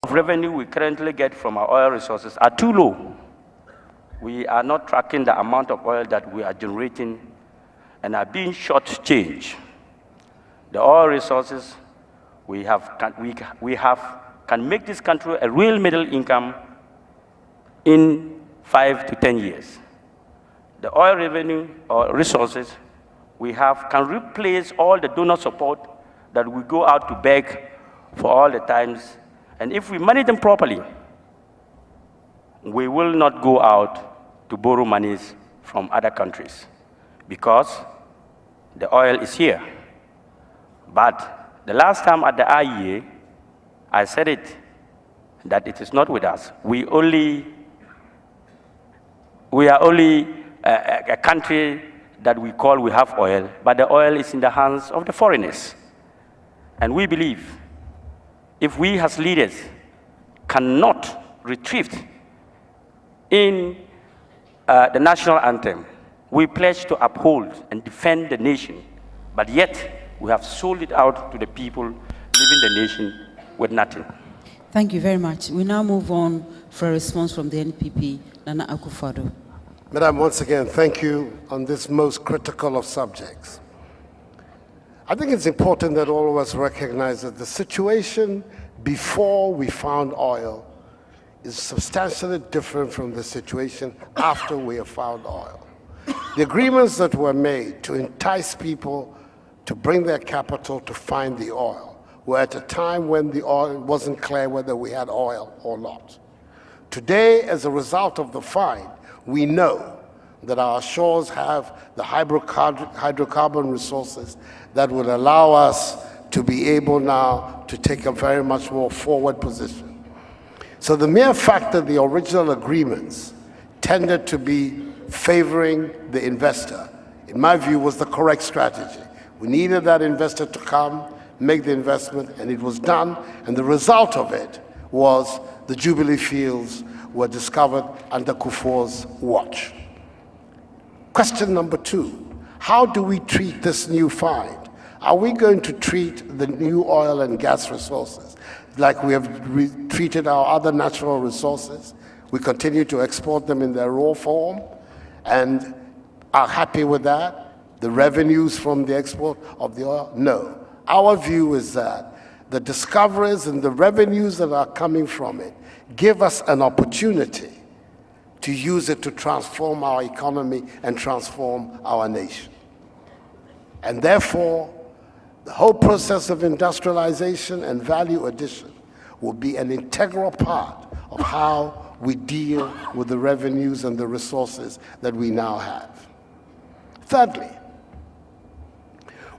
of revenue we currently get from our oil resources are too low. We are not tracking the amount of oil that we are generating and are being shortchanged. The oil resources we have can make this country a real middle income in 5 to 10 years. The oil revenue or resources we have can replace all the donor support that we go out to beg for all the times. And if we manage them properly, we will not go out to borrow monies from other countries because the oil is here. But the last time at the IEA, I said it, that it is not with us. We are only a country that we call we have oil, but the oil is in the hands of the foreigners. And we believe if we as leaders cannot retrieve in the national anthem, we pledge to uphold and defend the nation, but yet we have sold it out to the people leaving the nation with nothing. Thank you very much. We now move on for a response from the NPP, Nana Akufo-Addo. Madam, once again, thank you on this most critical of subjects. I think it's important that all of us recognize that the situation before we found oil is substantially different from the situation after we have found oil. The agreements that were made to entice people to bring their capital to find the oil were at a time when the oil wasn't clear whether we had oil or not. Today, as a result of the find, we know that our shores have the hydrocarbon resources that would allow us to be able now to take a very much more forward position. So the mere fact that the original agreements tended to be favoring the investor, in my view, was the correct strategy. We needed that investor to come, make the investment, and it was done. And the result of it was the Jubilee fields were discovered under Kufuor's watch. Question number 2, how do we treat this new find? Are we going to treat the new oil and gas resources like we have treated our other natural resources? We continue to export them in their raw form and are happy with that? The revenues from the export of the oil? No. Our view is that the discoveries and the revenues that are coming from it give us an opportunity to use it to transform our economy and transform our nation. And therefore, the whole process of industrialization and value addition will be an integral part of how we deal with the revenues and the resources that we now have. Thirdly,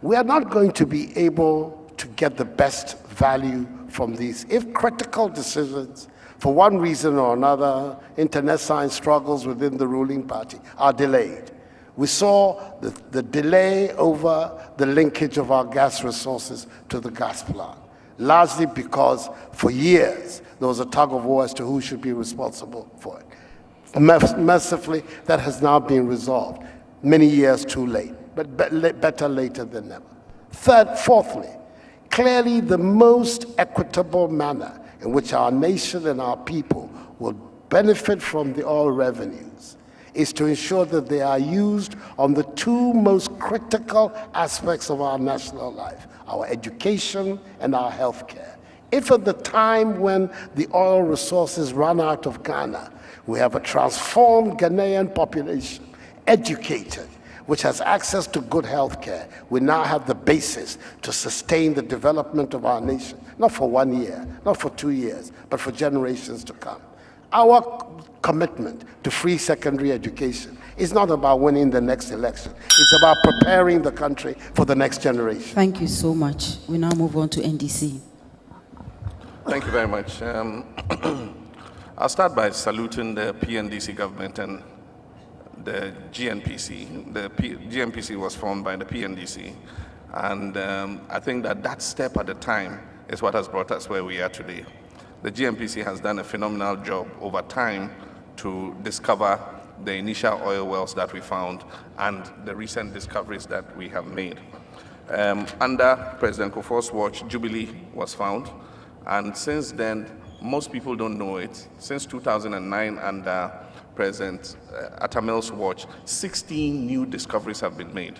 we are not going to be able to get the best value from these if critical decisions, for one reason or another, internecine struggles within the ruling party, are delayed. We saw the delay over the linkage of our gas resources to the gas plant, largely because for years there was a tug of war as to who should be responsible for it. Mercifully, that has now been resolved, many years too late, but better later than never. Fourthly, clearly the most equitable manner in which our nation and our people will benefit from the oil revenues is to ensure that they are used on the two most critical aspects of our national life, our education and our health care. If at the time when the oil resources run out of Ghana, we have a transformed Ghanaian population, educated, which has access to good health care, we now have the basis to sustain the development of our nation, not for 1 year, not for 2 years, but for generations to come. Our commitment to free secondary education is not about winning the next election. It's about preparing the country for the next generation. Thank you so much. We now move on to NDC. Thank you very much. I'll start by saluting the PNDC government and the GNPC. The GNPC was formed by the PNDC, and I think that step at the time is what has brought us where we are today. The GNPC has done a phenomenal job over time to discover the initial oil wells that we found and the recent discoveries that we have made. Under President Kufuor's watch, Jubilee was found, and since then, most people don't know it. Since 2009 under President Atamil's watch, 16 new discoveries have been made,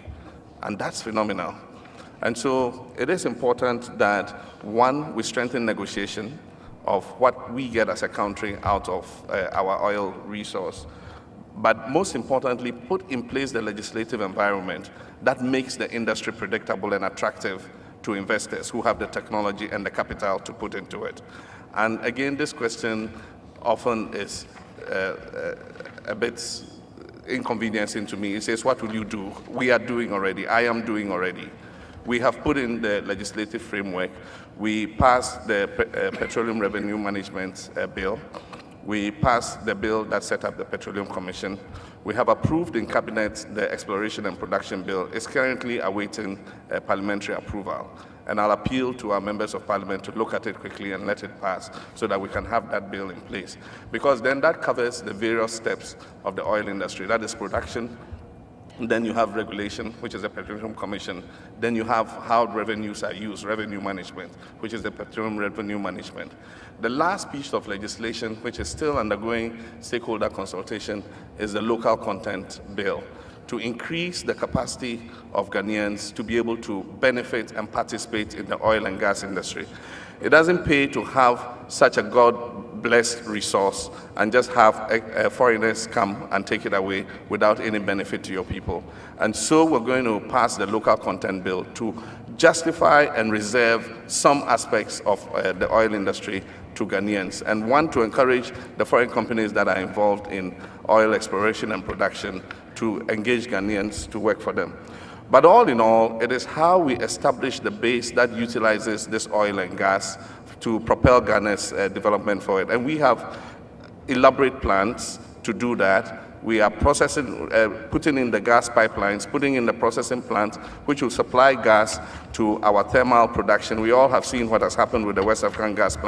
and that's phenomenal. And so it is important that, one, we strengthen negotiation of what we get as a country out of our oil resource, but most importantly, put in place the legislative environment that makes the industry predictable and attractive to investors who have the technology and the capital to put into it. And again, this question often is a bit inconveniencing to me. It says, what will you do? We are doing already. I am doing already. We have put in the legislative framework. We passed the Petroleum Revenue Management Bill. We passed the bill that set up the Petroleum Commission. We have approved in Cabinet the Exploration and Production Bill. It's currently awaiting parliamentary approval. And I'll appeal to our members of parliament to look at it quickly and let it pass so that we can have that bill in place. Because then that covers the various steps of the oil industry. That is production. Then you have regulation, which is the Petroleum Commission. Then you have how revenues are used, revenue management, which is the Petroleum Revenue Management. The last piece of legislation, which is still undergoing stakeholder consultation, is the Local Content Bill, to increase the capacity of Ghanaians to be able to benefit and participate in the oil and gas industry. It doesn't pay to have such a God-blessed resource and just have foreigners come and take it away without any benefit to your people. And so we're going to pass the Local Content Bill to justify and reserve some aspects of the oil industry to Ghanaians, and one, to encourage the foreign companies that are involved in oil exploration and production to engage Ghanaians to work for them. But all in all, it is how we establish the base that utilizes this oil and gas to propel Ghana's development forward. And we have elaborate plans to do that. We are processing, putting in the gas pipelines, putting in the processing plants, which will supply gas to our thermal production. We all have seen what has happened with the West African gas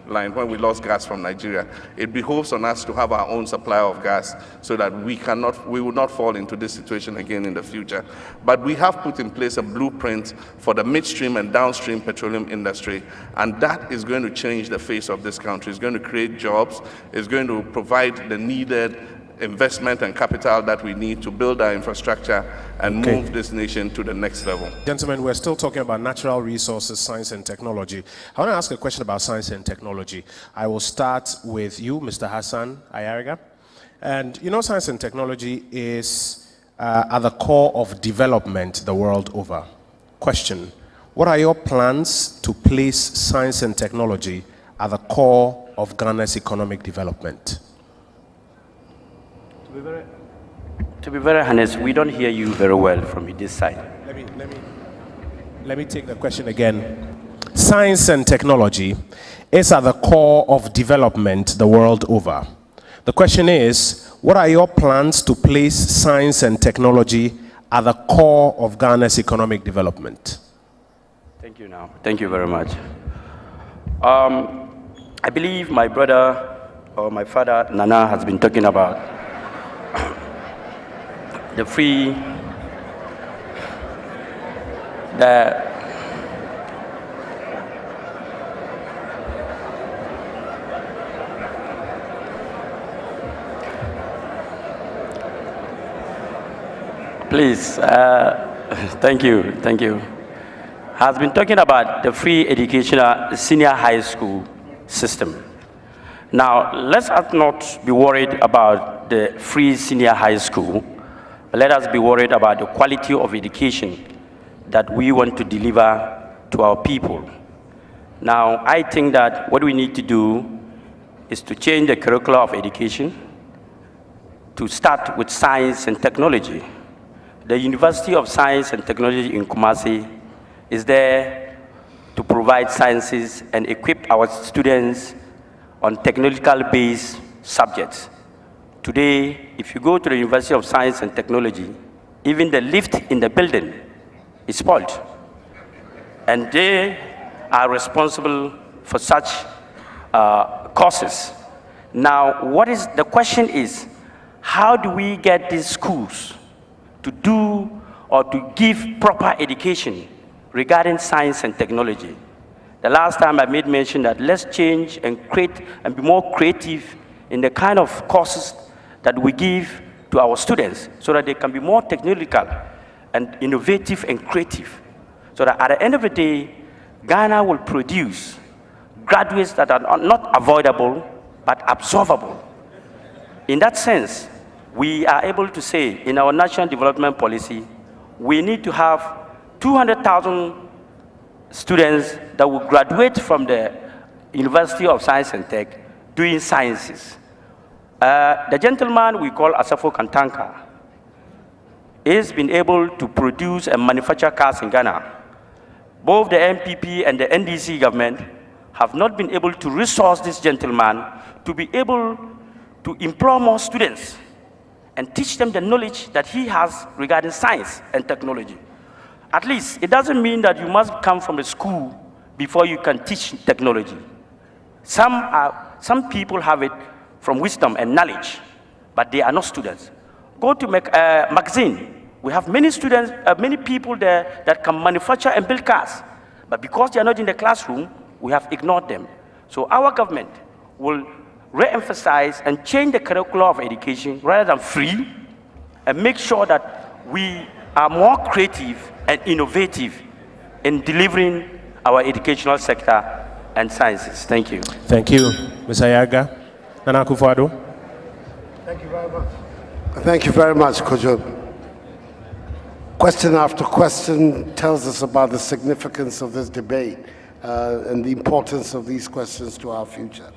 line when we lost gas from Nigeria. It behoves on us to have our own supply of gas so that we will not fall into this situation again in the future. But we have put in place a blueprint for the midstream and downstream petroleum industry, and that is going to change the face of this country. It's going to create jobs. It's going to provide the needed investment and capital that we need to build our infrastructure and move this nation to the next level. Gentlemen, we're still talking about natural resources, science and technology. I want to ask a question about science and technology. I will start with you, Mr. Hassan Ayariga. And you know, science and technology is at the core of development the world over. Question: what are your plans to place science and technology at the core of Ghana's economic development? To be very honest, we don't hear you very well from this side. Let me take the question again. Science and technology is at the core of development the world over. The question is, what are your plans to place science and technology at the core of Ghana's economic development? Thank you now. Thank you very much. I believe my brother or my father, Nana, has been talking about the free, please, thank you. Has been talking about the free educational senior high school system. Now, let's not be worried about the free senior high school. Let us be worried about the quality of education that we want to deliver to our people. Now, I think that what we need to do is to change the curriculum of education to start with science and technology. The University of Science and Technology in Kumasi is there to provide sciences and equip our students on technological-based subjects. Today, if you go to the University of Science and Technology, even the lift in the building is spoiled. And they are responsible for such courses. Now, the question is, how do we get these schools to do or to give proper education regarding science and technology? the last time I made mention that let's change and create and be more creative in the kind of courses that we give to our students so that they can be more technological and innovative and creative. So that at the end of the day, Ghana will produce graduates that are not avoidable, but absorbable. In that sense, we are able to say in our national development policy, we need to have 200,000 students that will graduate from the University of Science and Tech doing sciences. The gentleman we call Asafo Kantanka has been able to produce and manufacture cars in Ghana. Both the NPP and the NDC government have not been able to resource this gentleman to be able to employ more students and teach them the knowledge that he has regarding science and technology. At least, it doesn't mean that you must come from the school before you can teach technology. Some people have it from wisdom and knowledge, but they are not students. Go to magazine. We have many students, many people there that can manufacture and build cars, but because they are not in the classroom, we have ignored them. So our government will re-emphasize and change the curriculum of education rather than free, and make sure that we are more creative and innovative in delivering our educational sector and sciences. Thank you. Thank you, Ms. Ayaga. Nana Akufo-Addo. Thank you very much. Thank you very much, Kojo. Question after question tells us about the significance of this debate and the importance of these questions to our future.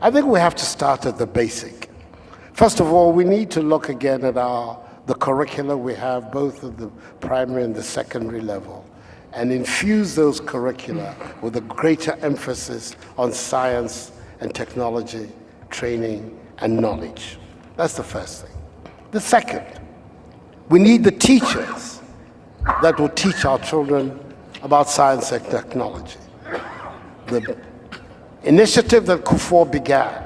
I think we have to start at the basic. First of all, we need to look again at the curricula we have both at the primary and the secondary level and infuse those curricula with a greater emphasis on science and technology, training, and knowledge. That's the first thing. The second, we need the teachers that will teach our children about science and technology. The initiative that Kufuor began,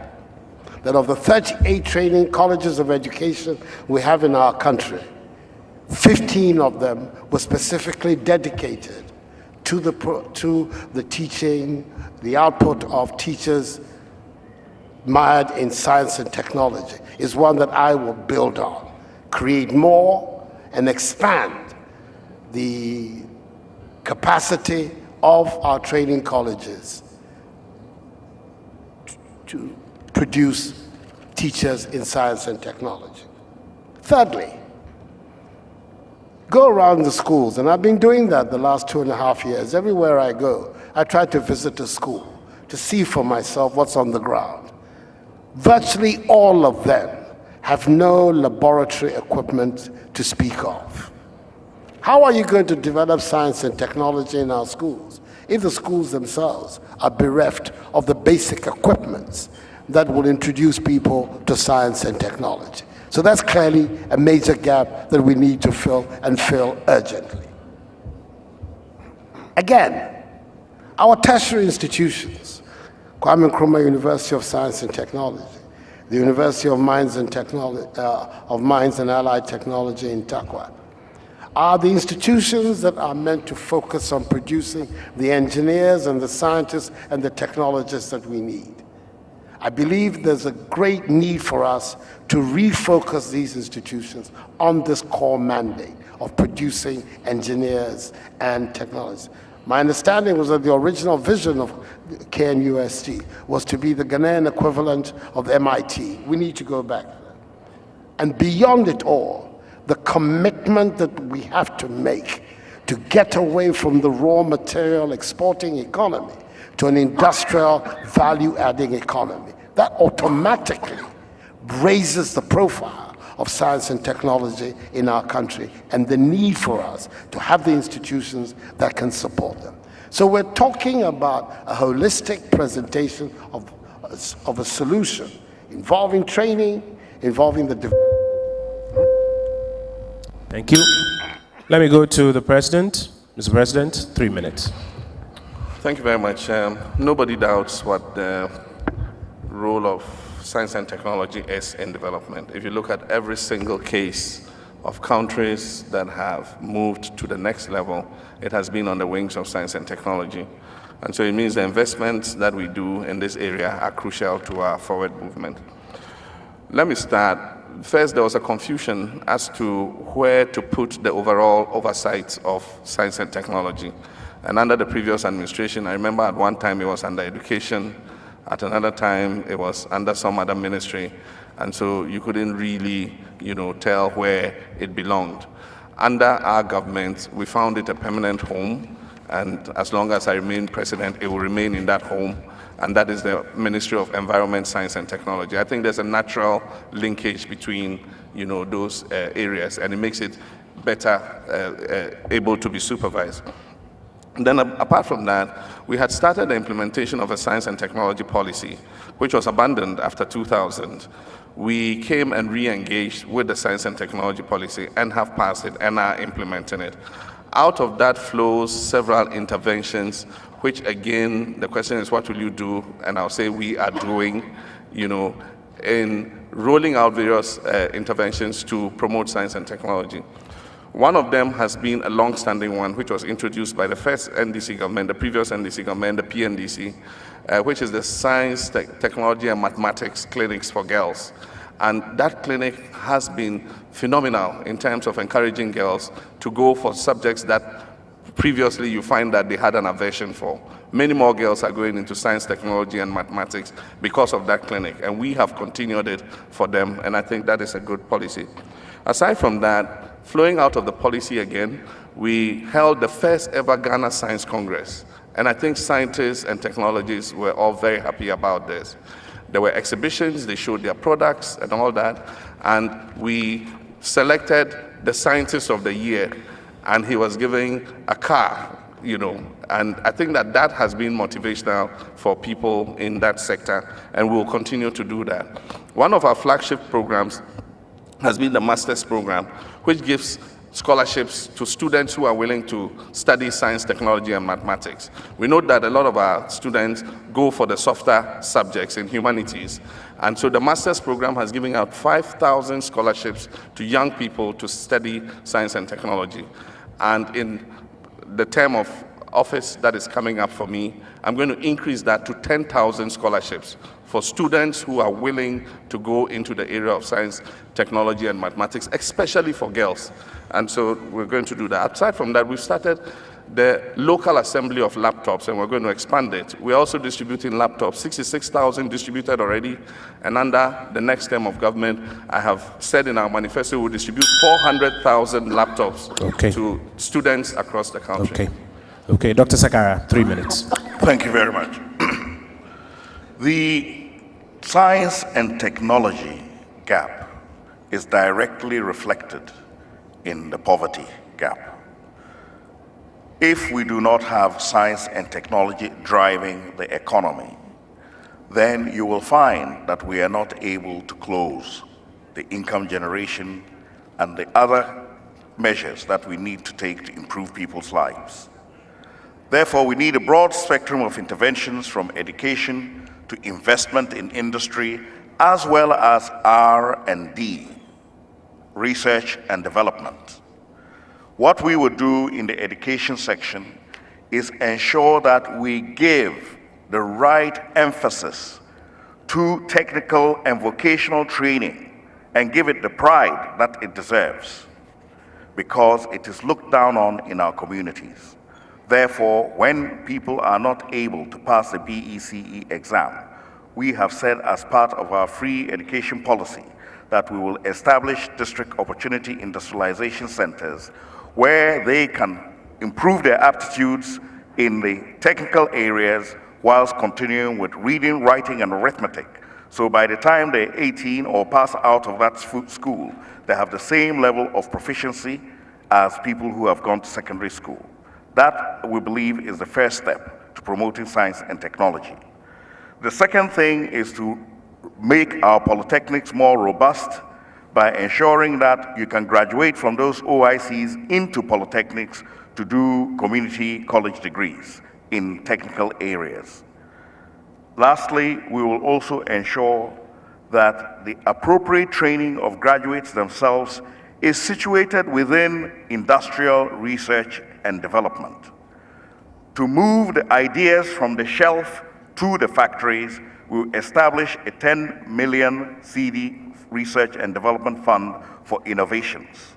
that of the 38 training colleges of education we have in our country, 15 of them were specifically dedicated to the teaching, the output of teachers mired in science and technology, is one that I will build on, create more and expand the capacity of our training colleges to produce teachers in science and technology. Thirdly, go around the schools, and I've been doing that the last 2.5 years. Everywhere I go, I try to visit a school to see for myself what's on the ground. Virtually all of them have no laboratory equipment to speak of. How are you going to develop science and technology in our schools if the schools themselves are bereft of the basic equipments that will introduce people to science and technology? So that's clearly a major gap that we need to fill, and fill urgently. Again, our tertiary institutions, Kwame Nkrumah University of Science and Technology, the University of Mines and Allied Technology in Takwa, are the institutions that are meant to focus on producing the engineers and the scientists and the technologists that we need. I believe there's a great need for us to refocus these institutions on this core mandate of producing engineers and technologists. My understanding was that the original vision of KNUST was to be the Ghanaian equivalent of MIT. We need to go back to that. And beyond it all, the commitment that we have to make to get away from the raw material exporting economy to an industrial value-adding economy. That automatically raises the profile of science and technology in our country and the need for us to have the institutions that can support them. So we're talking about a holistic presentation of a solution involving training, involving the... Thank you. Let me go to the President. Mr. President, 3 minutes. Thank you very much. Nobody doubts what the role of science and technology is in development. If you look at every single case of countries that have moved to the next level, it has been on the wings of science and technology. And so it means the investments that we do in this area are crucial to our forward movement. Let me start. First, there was a confusion as to where to put the overall oversight of science and technology. And under the previous administration, I remember at one time it was under education, at another time it was under some other ministry. And so you couldn't really, tell where it belonged. Under our government, we found it a permanent home. And as long as I remain president, it will remain in that home. And that is the Ministry of Environment, Science and Technology. I think there's a natural linkage between, those areas, and it makes it better able to be supervised. And then apart from that, we had started the implementation of a science and technology policy, which was abandoned after 2000. We came and re-engaged with the science and technology policy and have passed it and are implementing it. Out of that flows several interventions, which again, the question is, what will you do? And I'll say we are doing, in rolling out various interventions to promote science and technology. One of them has been a long-standing one, which was introduced by the first NDC government, the previous NDC government, the PNDC, which is the Science, Technology and Mathematics Clinics for Girls. And that clinic has been phenomenal in terms of encouraging girls to go for subjects that previously you find that they had an aversion for. Many more girls are going into science, technology, and mathematics because of that clinic, and we have continued it for them, and I think that is a good policy. Aside from that, flowing out of the policy again, we held the first ever Ghana Science Congress, and I think scientists and technologists were all very happy about this. There were exhibitions, they showed their products and all that, and we selected the Scientist of the Year, and he was giving a car, and I think that that has been motivational for people in that sector, and we'll continue to do that. One of our flagship programs has been the Master's Program, which gives scholarships to students who are willing to study science, technology, and mathematics. We know that a lot of our students go for the softer subjects in humanities. And so the Master's Program has given out 5,000 scholarships to young people to study science and technology. And in the term of office that is coming up for me, I'm going to increase that to 10,000 scholarships for students who are willing to go into the area of science, technology, and mathematics, especially for girls. And so we're going to do that. Aside from that, we've started the local assembly of laptops, and we're going to expand it. We're also distributing laptops, 66,000 distributed already, and under the next term of government, I have said in our manifesto, we'll distribute 400,000 laptops to students across the country. Okay, Dr. Sakara, 3 minutes. Thank you very much. The science and technology gap is directly reflected in the poverty gap. If we do not have science and technology driving the economy, then you will find that we are not able to close the income generation and the other measures that we need to take to improve people's lives. Therefore, we need a broad spectrum of interventions from education to investment in industry, as well as R&D, research and development. What we would do in the education section is ensure that we give the right emphasis to technical and vocational training and give it the pride that it deserves, because it is looked down on in our communities. Therefore, when people are not able to pass the BECE exam, we have said as part of our free education policy that we will establish district opportunity industrialization centers where they can improve their aptitudes in the technical areas whilst continuing with reading, writing, and arithmetic. So by the time they're 18 or pass out of that school, they have the same level of proficiency as people who have gone to secondary school. That, we believe, is the first step to promoting science and technology. The second thing is to make our polytechnics more robust by ensuring that you can graduate from those OICs into polytechnics to do community college degrees in technical areas. Lastly, we will also ensure that the appropriate training of graduates themselves is situated within industrial research and development. To move the ideas from the shelf to the factories, we will establish a 10 million CD research and development fund for innovations.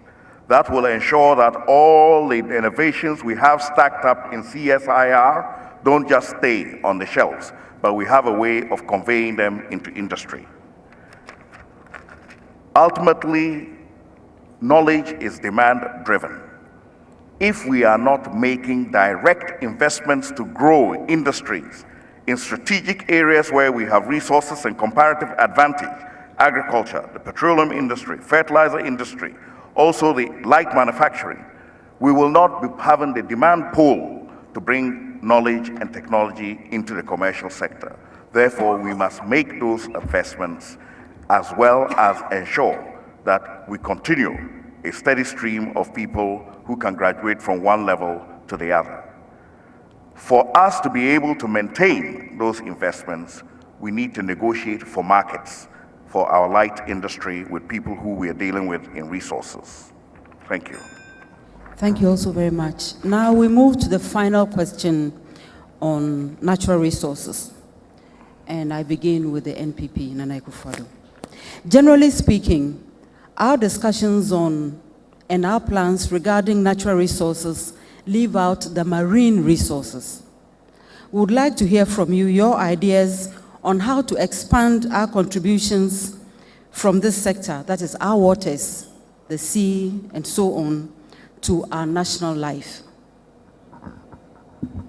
That will ensure that all the innovations we have stacked up in CSIR don't just stay on the shelves, but we have a way of conveying them into industry. Ultimately, knowledge is demand-driven. If we are not making direct investments to grow industries in strategic areas where we have resources and comparative advantage, agriculture, the petroleum industry, fertilizer industry, also the light manufacturing, we will not be having the demand pull to bring knowledge and technology into the commercial sector. Therefore, we must make those investments as well as ensure that we continue a steady stream of people who can graduate from one level to the other. For us to be able to maintain those investments, we need to negotiate for markets for our light industry with people who we are dealing with in resources. Thank you. Thank you also very much. Now we move to the final question on natural resources. And I begin with the NPP, Nana Akufo-Addo. Generally speaking, our discussions on and our plans regarding natural resources leave out the marine resources. We would like to hear from you your ideas on how to expand our contributions from this sector, that is our waters, the sea, and so on, to our national life.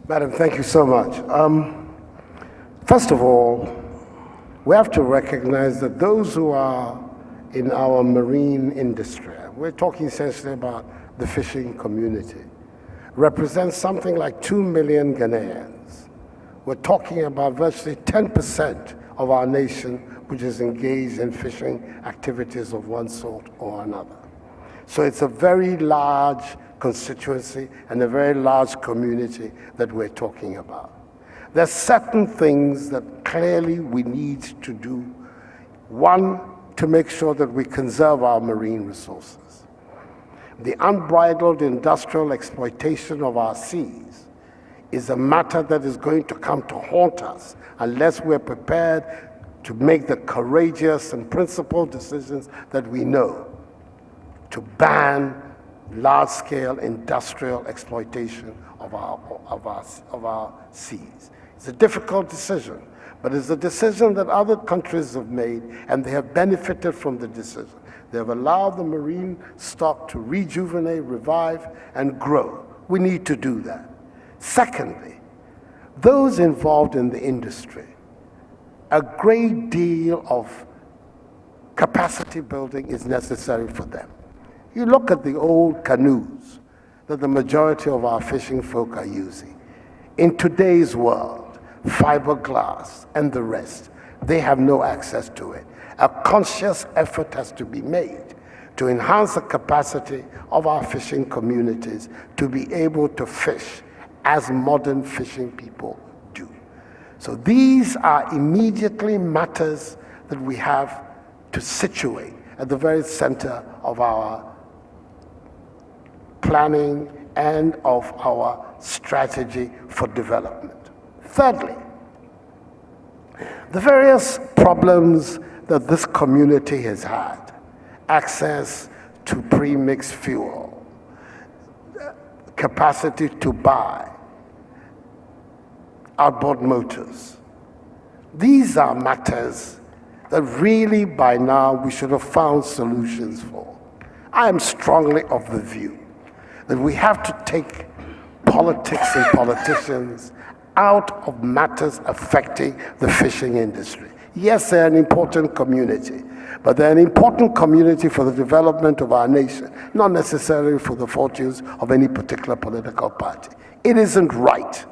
Madam, thank you so much. First of all, we have to recognize that those who are in our marine industry, we're talking essentially about the fishing community, represents something like 2 million Ghanaians. We're talking about virtually 10% of our nation which is engaged in fishing activities of one sort or another. So it's a very large constituency and a very large community that we're talking about. There's certain things that clearly we need to do. One, to make sure that we conserve our marine resources. The unbridled industrial exploitation of our seas is a matter that is going to come to haunt us unless we're prepared to make the courageous and principled decisions that we know to ban large-scale industrial exploitation of our seas. It's a difficult decision, but it's a decision that other countries have made, and they have benefited from the decision. They have allowed the marine stock to rejuvenate, revive, and grow. We need to do that. Secondly, those involved in the industry, a great deal of capacity building is necessary for them. You look at the old canoes that the majority of our fishing folk are using. In today's world, fiberglass and the rest, they have no access to it. A conscious effort has to be made to enhance the capacity of our fishing communities to be able to fish as modern fishing people do. So these are immediately matters that we have to situate at the very center of our planning and of our strategy for development. Thirdly, the various problems that this community has had, access to pre-mixed fuel, capacity to buy, outboard motors. These are matters that really by now we should have found solutions for. I am strongly of the view that we have to take politics and politicians out of matters affecting the fishing industry. Yes, they're an important community, but they're an important community for the development of our nation, not necessarily for the fortunes of any particular political party. It isn't right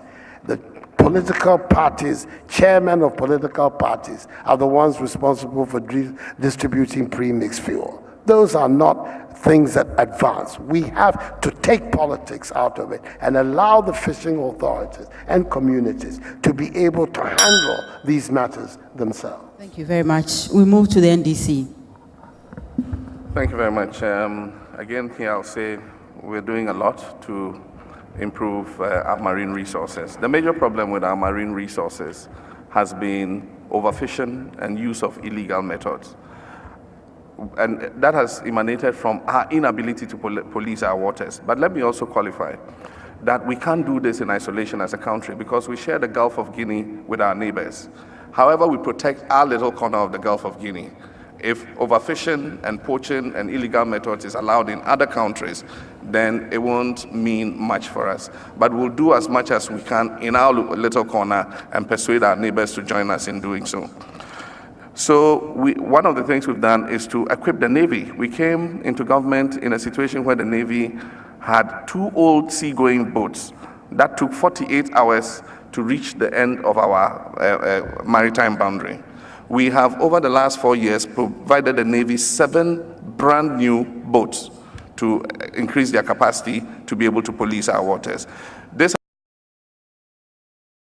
that political parties, chairmen of political parties, are the ones responsible for distributing pre-mixed fuel. Those are not things that advance. We have to take politics out of it and allow the fishing authorities and communities to be able to handle these matters themselves. Thank you very much. We move to the NDC. Thank you very much. Again, here I'll say we're doing a lot to improve our marine resources. The major problem with our marine resources has been overfishing and use of illegal methods. And that has emanated from our inability to police our waters. But let me also qualify that we can't do this in isolation as a country because we share the Gulf of Guinea with our neighbors. However, we protect our little corner of the Gulf of Guinea. If overfishing and poaching and illegal methods is allowed in other countries, then it won't mean much for us. But we'll do as much as we can in our little corner and persuade our neighbors to join us in doing so. So one of the things we've done is to equip the Navy. We came into government in a situation where the Navy had 2 old seagoing boats that took 48 hours to reach the end of our maritime boundary. We have, over the last 4 years, provided the Navy 7 brand new boats to increase their capacity to be able to police our waters.